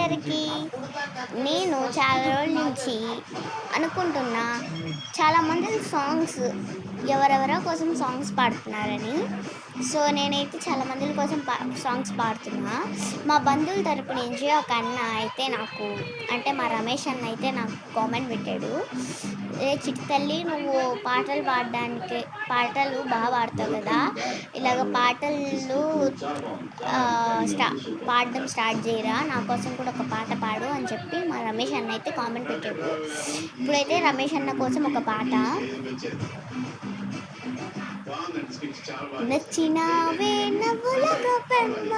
అందరికీ. నేను చాలా రోజుల నుంచి అనుకుంటున్నా, చాలామంది సాంగ్స్ ఎవరెవరో కోసం సాంగ్స్ పాడుతున్నారని. సో, నేనైతే చాలా మందిల కోసం సాంగ్స్ పాడుతున్నా. మా బంధువుల తరపు నుంచి ఒక అన్న అయితే నాకు అంటే మా రమేష్ అన్న అయితే నాకు కామెంట్ పెట్టాడు. "ఏ చిట్టి తల్లి నువ్వు పాటలు బాగా పాడతావు కదా! ఇలాగ పాటలు పాడడం స్టార్ట్ చేయరా, నా కోసం కూడా ఒక పాట పాడు" అని చెప్పి మా రమేష్ అన్న అయితే కామెంట్ పెట్టాడు. ఇప్పుడైతే రమేష్ అన్న కోసం ఒక పాట. నచ్చినావే నవ్వులక పెమ్మ,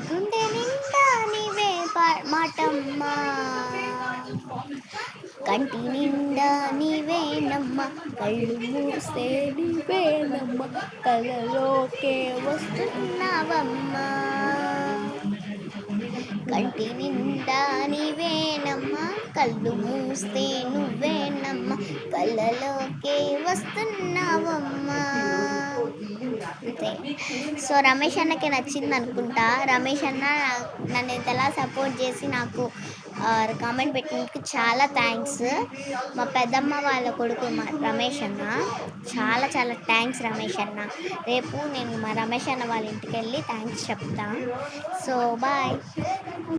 గుండె నిండా నీవే మాటమ్మ, కంటి నిండా నీవేనమ్మ, కళ్ళు మూస్తే నీవేనమ్మ, కలలోకే వస్తున్నావమ్మా, కంటి నిండా నీవేనమ్మా, కళ్ళు మూస్తే నువ్వేనమ్మా, కళ్ళలోకే వస్తున్నావమ్మా. అంతే. సో, రమేష్ అన్నకి నచ్చింది అనుకుంటా. రమేష్ అన్న నన్ను ఇంతలా సపోర్ట్ చేసి నాకు కామెంట్ పెట్టినందుకు చాలా థ్యాంక్స్. మా పెద్దమ్మ వాళ్ళ కొడుకు రమేష్ అన్న. చాలా చాలా థ్యాంక్స్ రమేష్ అన్న. రేపు నేను మా రమేష్ అన్న వాళ్ళ ఇంటికి వెళ్ళి థ్యాంక్స్ చెప్తాను. So, bye.